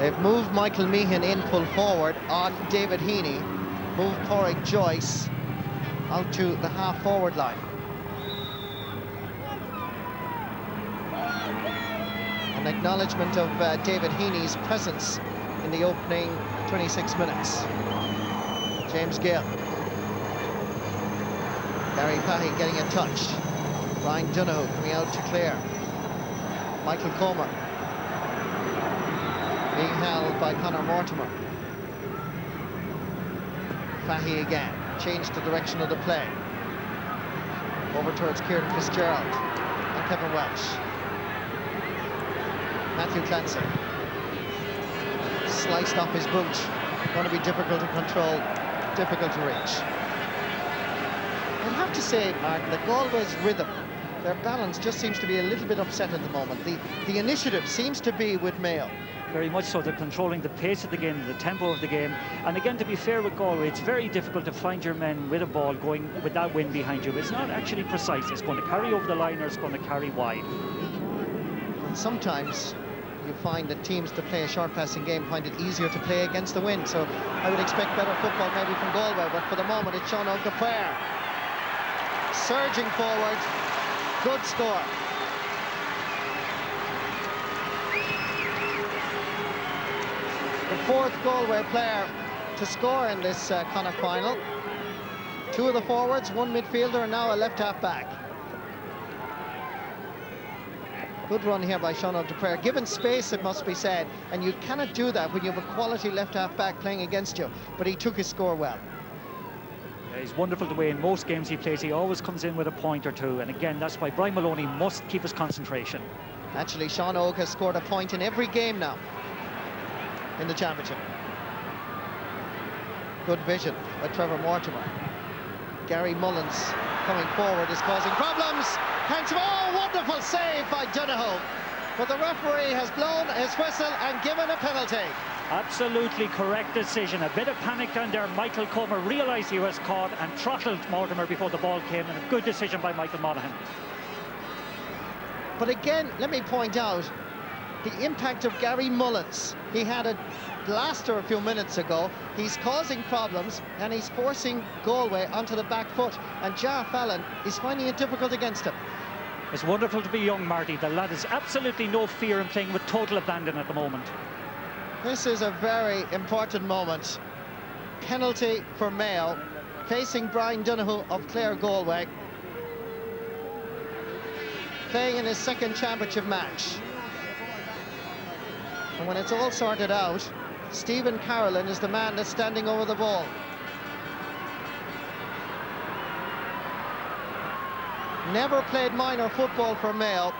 They've moved Michael Meehan in full forward on David Heaney, moved Pádraig Joyce out to the half-forward line. An acknowledgement of David Heaney's presence in the opening 26 minutes. James Gill. Gary Fahy getting a touch. Brian Donoghue coming out to clear. Michael Comer being held by Conor Mortimer. Fahy again, changed the direction of the play. Over towards Kieran Fitzgerald and Kevin Welsh. Matthew Clancy. Sliced off his boot. Going to be difficult to control, difficult to reach. I'd have to say, Martin, that Galway's rhythm, their balance just seems to be a little bit upset at the moment. The initiative seems to be with Mayo. Very much so. They're controlling the pace of the game, the tempo of the game. And again, to be fair with Galway, it's very difficult to find your men with a ball going with that wind behind you. It's not actually precise. It's going to carry over the line or it's going to carry wide. And sometimes you find that teams that play a short passing game find it easier to play against the wind. So I would expect better football maybe from Galway, but for the moment it's Sean O'Gapare. Surging forward, good score. The fourth Galway player to score in this Connacht final. Two of the forwards, one midfielder, and now a left half back. Good run here by Sean O'Gapare. Given space, it must be said, and you cannot do that when you have a quality left half back playing against you, but he took his score well. Yeah, he's wonderful the way in most games he plays. He always comes in with a point or two, and again, that's why Brian Maloney must keep his concentration. Actually, Sean O'G has scored a point in every game now in the championship. Good vision by Trevor Mortimer. Gary Mullins coming forward is causing problems. Thanks, oh, wonderful save by Donoghue. But the referee has blown his whistle and given a penalty. Absolutely correct decision. A bit of panic down there. Michael Comer realised he was caught and throttled Mortimer before the ball came, and a good decision by Michael Monaghan. But again, let me point out the impact of Gary Mullins. He had a blaster a few minutes ago. He's causing problems and he's forcing Galway onto the back foot, and Jar Fallon is finding it difficult against him. It's wonderful to be young, Marty. The lad has absolutely no fear in playing with total abandon at the moment. This is a very important moment. Penalty for Mayo, facing Brian Donoghue of Clare Galway, playing in his second championship match. And when it's all sorted out, Stephen Carolyn is the man that's standing over the ball. Never played minor football for Mayo.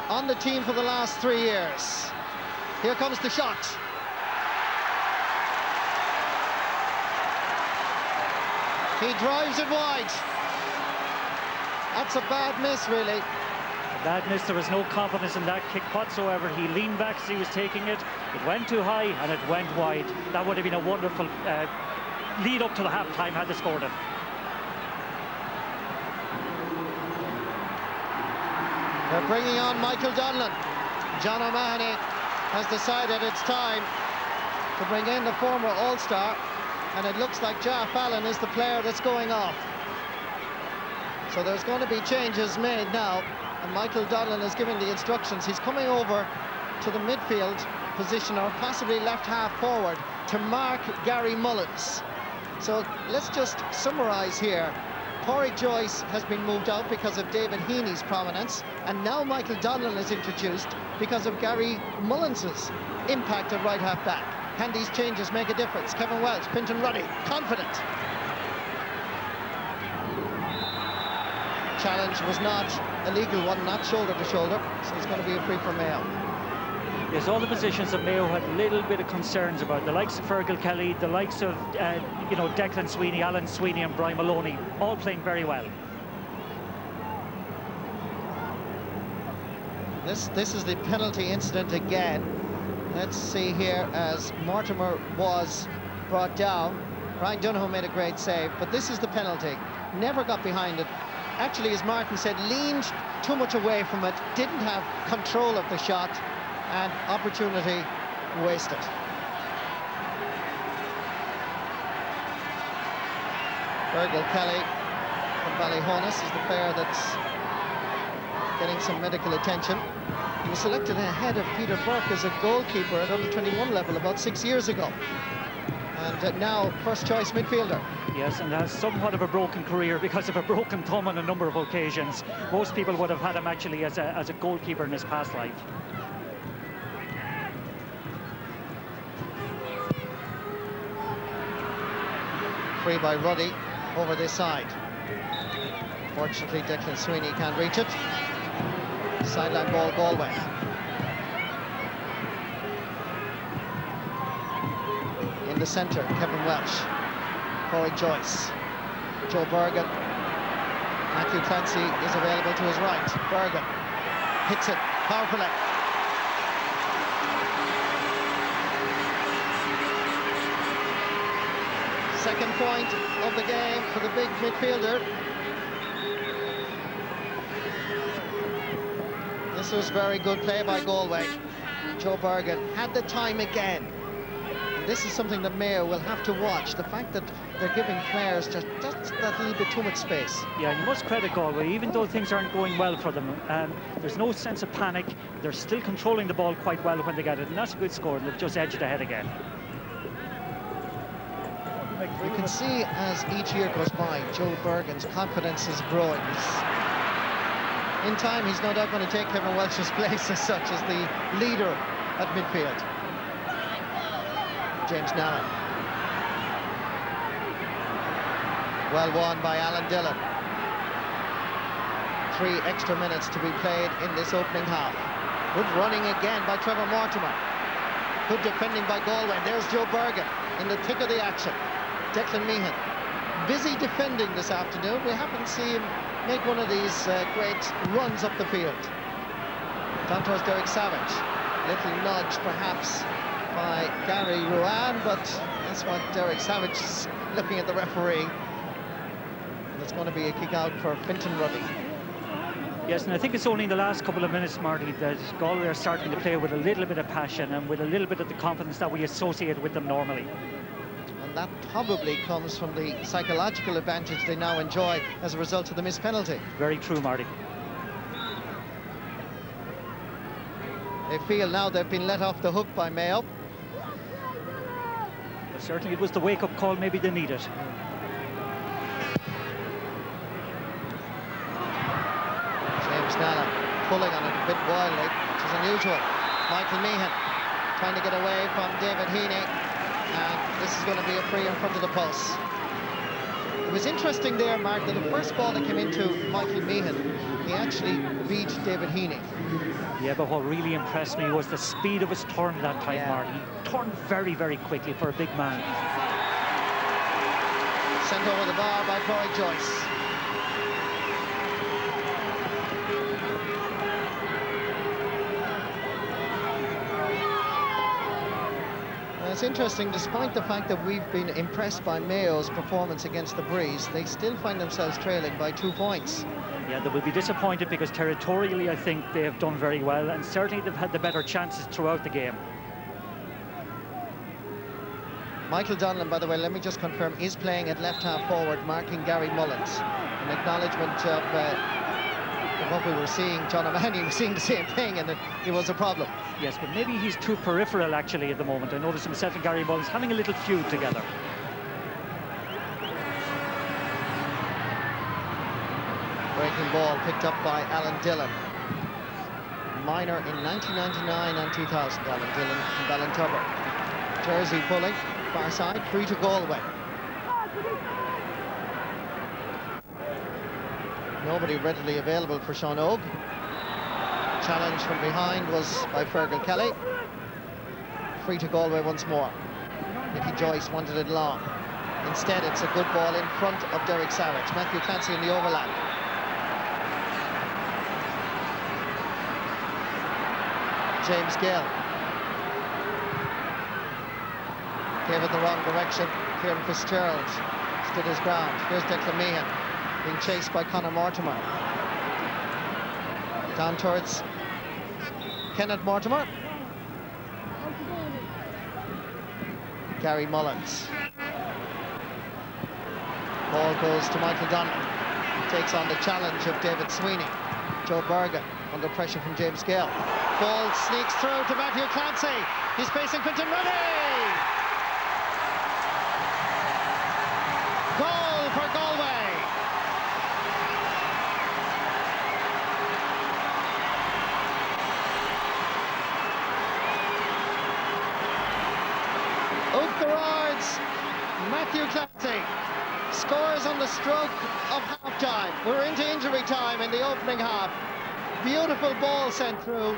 On the team for the last 3 years. Here comes the shot. He drives it wide. That's a bad miss, really. Bad miss. There was no confidence in that kick whatsoever. He leaned back as he was taking it. It went too high and it went wide. That would have been a wonderful lead up to the half-time had they scored it. They're bringing on Michael Donlan. John O'Mahony has decided it's time to bring in the former All-Star, and it looks like Jar Fallon is the player that's going off. So there's going to be changes made now, and Michael Donlan is giving the instructions. He's coming over to the midfield position, or possibly left half forward, to mark Gary Mullins. So let's just summarise here. Pádraig Joyce has been moved out because of David Heaney's prominence, and now Michael Donlan is introduced because of Gary Mullins's impact at right half back. Can these changes make a difference? Kevin Welch, Pinton Ruddy, confident. Challenge was not a legal one, not shoulder to shoulder, so it's going to be a free for Mayo. Yes, all the positions that Mayo had a little bit of concerns about. The likes of Fergal Kelly, the likes of, Declan Sweeney, Alan Sweeney and Brian Maloney, all playing very well. This is the penalty incident again. Let's see here as Mortimer was brought down. Brian Donoghue made a great save, but this is the penalty. Never got behind it. Actually, as Martin said, leaned too much away from it, didn't have control of the shot, and opportunity wasted. Fergal Kelly from Ballyhonus is the player that's getting some medical attention. He was selected ahead of Peter Burke as a goalkeeper at under-21 level about 6 years ago. And now first choice midfielder. Yes, and has somewhat of a broken career because of a broken thumb on a number of occasions. Most people would have had him actually as a goalkeeper in his past life. Free by Ruddy over this side. Fortunately, Declan Sweeney can't reach it. Sideline ball, Galway. In the centre, Kevin Welsh. Corey Joyce. Joe Bergen. Matthew Clancy is available to his right. Bergen hits it powerfully. Second point of the game for the big midfielder. This was very good play by Galway. Joe Bergen had the time again. And this is something that Mayo will have to watch. The fact that they're giving players just that little bit too much space. Yeah, and you must credit Galway, even though things aren't going well for them. There's no sense of panic. They're still controlling the ball quite well when they get it, and that's a good score, and they've just edged ahead again. You can see as each year goes by, Joe Bergen's confidence is growing. In time, he's no doubt going to take Kevin Welsh's place as such as the leader at midfield. James Nallen. Well won by Alan Dillon. 3 extra minutes to be played in this opening half. Good running again by Trevor Mortimer. Good defending by Galway. There's Joe Bergen in the thick of the action. Declan Meehan, busy defending this afternoon. We haven't seen him make one of these great runs up the field. Down towards Derek Savage. Little nudge, perhaps, by Gary Ruan, but that's what Derek Savage is looking at the referee. And it's going to be a kick out for Fintan Ruddy. Yes, and I think it's only in the last couple of minutes, Marty, that Galway are starting to play with a little bit of passion and with a little bit of the confidence that we associate with them normally. That probably comes from the psychological advantage they now enjoy as a result of the missed penalty. Very true, Marty. They feel now they've been let off the hook by Mayo. Well, certainly it was the wake-up call maybe they needed. James Nallen pulling on it a bit wildly, which is unusual. Michael Meehan trying to get away from David Heaney. And this is going to be a free in front of the post. It was interesting there, Mark, that the first ball that came into Michael Meehan, he actually beat David Heaney. Yeah, but what really impressed me was the speed of his turn that time, yeah. Mark. He turned very, very quickly for a big man. Sent over the bar by Corey Joyce. It's interesting, despite the fact that we've been impressed by Mayo's performance against the Breeze, they still find themselves trailing by 2 points. Yeah, they will be disappointed because territorially I think they have done very well, and certainly they've had the better chances throughout the game. Michael Donlan, by the way, let me just confirm, is playing at left half forward, marking Gary Mullins. An acknowledgement of what we were seeing. John O'Mahony was seeing the same thing, and it was a problem. Yes, but maybe he's too peripheral actually at the moment. I noticed himself and Gary Mullins having a little feud together. Breaking ball picked up by Alan Dillon. Minor in 1999 and 2000, Alan Dillon from Ballintubber. Jersey pulling, far side, free to Galway. Nobody readily available for Sean Ogue. Challenge from behind was by Fergal Kelly. Free to Galway once more. Nicky Joyce wanted it long. Instead, it's a good ball in front of Derek Savage. Matthew Clancy in the overlap. James Gill. Gave it the wrong direction. Kieran Fitzgerald stood his ground. Here's Declan Meehan being chased by Conor Mortimer. Down towards Kenneth Mortimer. Gary Mullins. Ball goes to Michael Donlan. Takes on the challenge of David Sweeney. Joe Bergen under pressure from James Gale. Ball sneaks through to Matthew Clancy. He's facing Quinton Ruddy. Goal for Galway. Oak Gerrard's Matthew Clancy scores on the stroke of half-time. We're into injury time in the opening half. Beautiful ball sent through.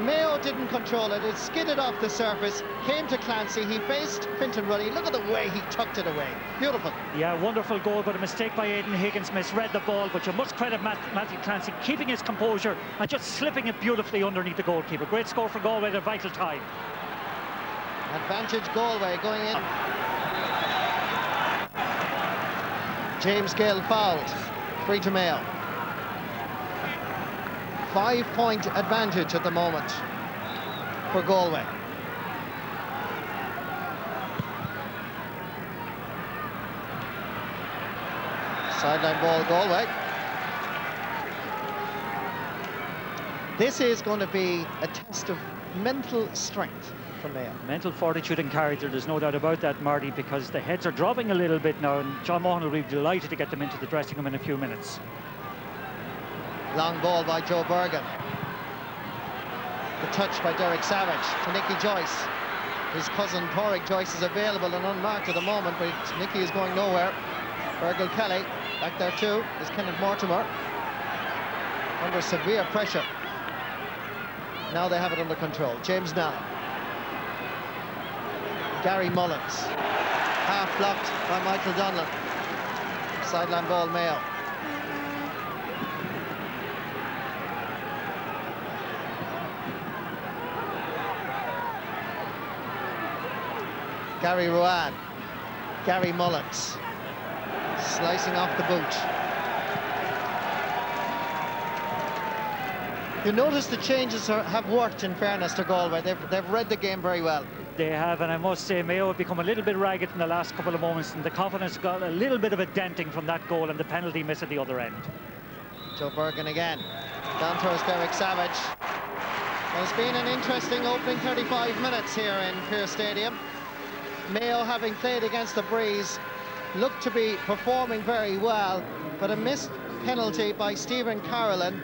Mayo didn't control it. It skidded off the surface, came to Clancy. He faced Quinton Ruddy. Look at the way he tucked it away. Beautiful. Yeah, wonderful goal, but a mistake by Aidan Higgins. Misread the ball, but you must credit Matthew Clancy keeping his composure and just slipping it beautifully underneath the goalkeeper. Great score for Galway at a vital time. Advantage Galway going in. James Gale fouled. Free to Mayo. 5-point advantage at the moment for Galway. Sideline ball, Galway. This is going to be a test of mental strength for Mayo. Mental fortitude and character, there's no doubt about that, Marty, because the heads are dropping a little bit now, and John Mohan will be delighted to get them into the dressing room in a few minutes. Long ball by Joe Bergen. The touch by Derek Savage to Nicky Joyce. His cousin Porrick Joyce is available and unmarked at the moment, but Nicky is going nowhere. Fergal Kelly back there too is Kenneth Mortimer under severe pressure. Now they have it under control. James Nally. Gary Mullins. Half blocked by Michael Donlan. Sideline ball, Mayo. Gary Ruan. Gary Mullins. Slicing off the boot. You notice the changes have worked, in fairness to Galway. They've read the game very well. They have, and I must say Mayo have become a little bit ragged in the last couple of moments, and the confidence got a little bit of a denting from that goal and the penalty miss at the other end. Joe Bergen again. Down towards Derek Savage. Well, it's been an interesting opening 35 minutes here in Pearse Stadium. Mayo, having played against the breeze, looked to be performing very well, but a missed penalty by Stephen Carolan,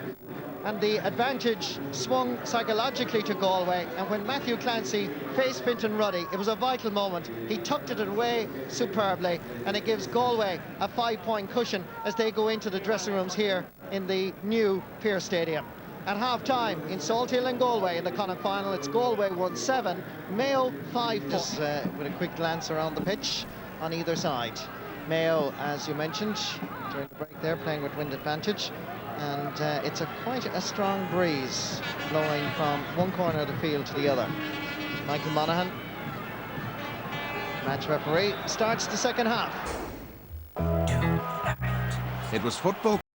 and the advantage swung psychologically to Galway. And when Matthew Clancy faced Quinton Ruddy, it was a vital moment. He tucked it away superbly, and it gives Galway a 5-point cushion as they go into the dressing rooms here in the new Pearse Stadium. At half-time in Salthill and Galway in the Connacht final, it's Galway 1-7, Mayo 5. Just with a quick glance around the pitch on either side. Mayo, as you mentioned during the break there, playing with wind advantage, and it's quite a strong breeze blowing from one corner of the field to the other. Michael Monaghan, match referee, starts the second half. It was football.